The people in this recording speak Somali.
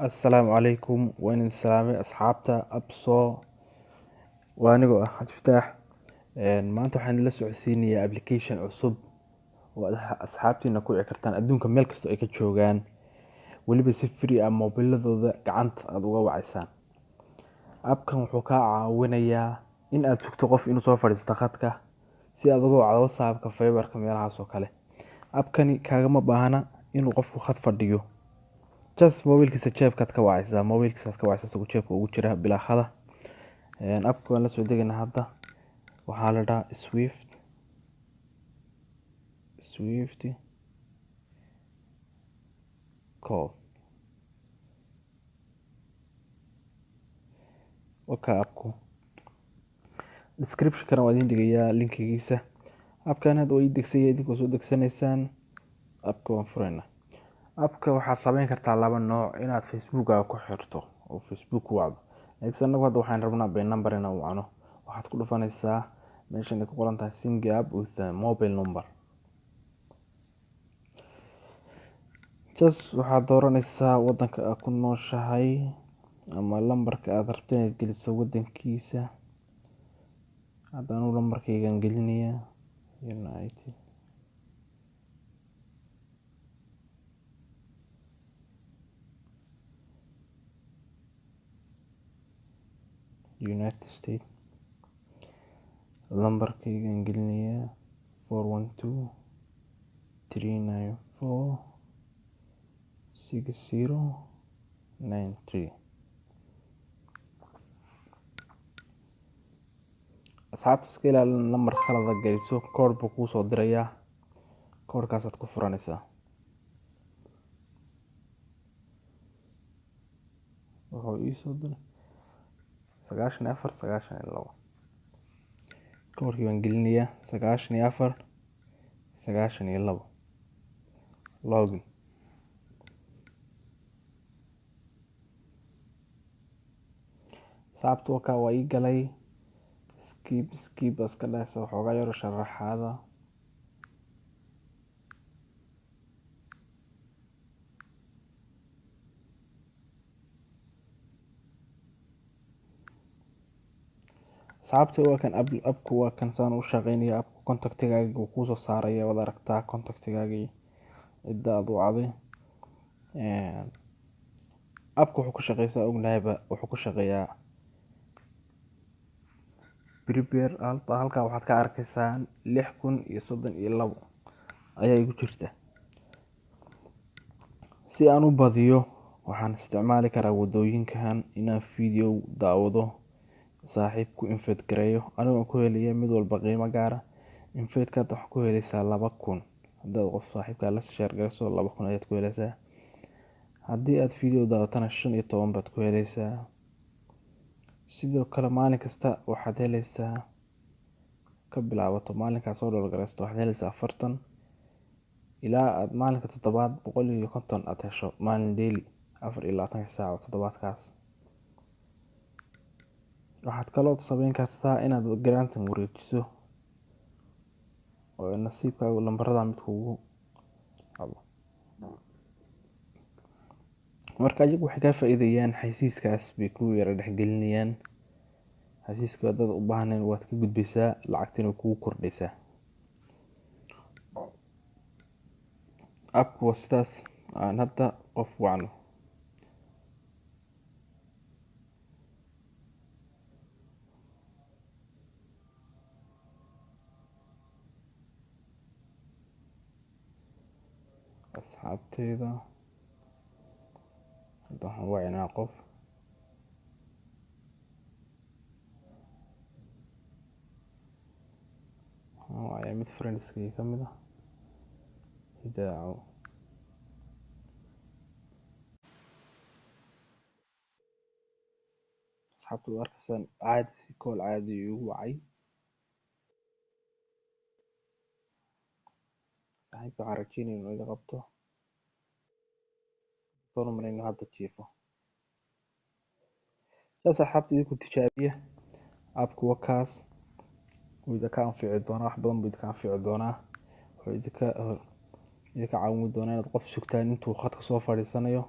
Assalaamu calaykum. Waa idin salaamay asxaabta abso. Waa anigoo ah Cabdifataax. Maanta waxaan idinla socodsiinayaa application cusub oo asxaabtiina ku wici kartaan adduunka meel kasta ay ka joogaan, weliba si free ah moobiladooda gacanta aad uga wacaysaan. Appkan wuxuu kaa caawinayaa in aad sugto qof inuu soo fadhiisto khadka si aad uga wacdo WhatsApp-ka, Fiber-ka, meelahaas oo kale. Appkani kaagama baahna inuu qofku khad fadhiyo. Just mobilkiisa jeebkaad ka wacaysaa, mobilkiisaad ka wacaysaa isagoo jeebka ugu jira bilaa khada. Appka waan la soo degaynaa hadda. Waxaa la dhahaa Swift Call. Waka appku. Description-kana waan idin dhigayaa linkigiisa. Appkan hadda way degsay idinkoo soo degsanaysaan. Appka waan furaynaa. Appka waxaad samayn kartaa laba nooc, inaad Facebook-aaga ku xirto oo Facebook ku wacdo. Anagu hadda waxaan rabnaa bay number inaan wacno. Waxaad ku dhufanaysaa meeshan ay ku qoran tahay sync up with a mobile number. Just waxaad dooranaysaa waddanka aad ku nooshahay ama lambarka aad rabto inaad geliso waddankiisa. Hadda anigu lambarkaygaan gelinayaa United States. Lambarkaygaan gelinayaa 412-394-6093. asxaabta iska ilaalin lambar khalada geliso, koodh buu kuu soo dirayaa. Koodhkaasaad ku furanaysaa. Wuxuu ii soo diray 9492. koodhkii baan gelinayaa 9492. Login. Sababta waa ii galay. Skip iska dhaysa waxoogaa yar sharaxaada. Sababta waa kan appku waa kan saan u shaqeynaya. Appku contactigaaga uu kuu soo saaraya, wada aragtaa contactigaagii cidda aad wacday. Appku wuxuu ku shaqeysaa ognahayba, wuxuu ku shaqeeyaa prepare. Halkaa waxaad ka arkaysaa 6032 ayaa igu jirta. Si aan u badiyo waxaan isticmaali karaa wadooyinkan inaan video daawado, saaxiibku invite gareeyo anigoo ku helaya mid walba qiimo gaara. Invite-ka waxaad ku helaysaa 2000. haddaad qof saaxiibkaa la share garayso 2000 ayaad ku helaysaa. haddii aad video daawatana 15 baad ku helaysaa. sidoo kale maalin kasta waxaad helaysaa ka bilaabato maalinkaas soo dhowrgaraysto waxaad helaysaa 40 ilaa aad maalinka 750 aad hesho maalin daily 24 saac toddobaadkaas. waxaad kaloo samayn kartaa inaad granting wareejiso oo nasiibkaaga lambarada mid kugu qabo. marka ayagu waxay ka faa'iideyaan xaysiiskaas bay ku yara dhexgelinayaan. xaysiiska haddaad u baahnayn waad ka gudbaysaa, lacagtina kugu kordhaysaa. appku waa sidaas. aan hadda qof wacno. asxaabteyda hadda waxaan wacinaa qof. waa mid friendskayga ka mid ah. Hidaaco. asxaabtu waa arkaysaan caadi si kool caadi igu wacay. saaxiibka waxaan rajeynaya inuu iga qabto. soona malayno hadda jiifo. asxaabta idinku tijaabiya. appku waa kaas. wuu idinka anfici doonaa, wax badan buu idinka anfici doonaa. wuxuu idinka caawin doonaa inaad qof sugtaan intuu khadka soo fadhiisanayo.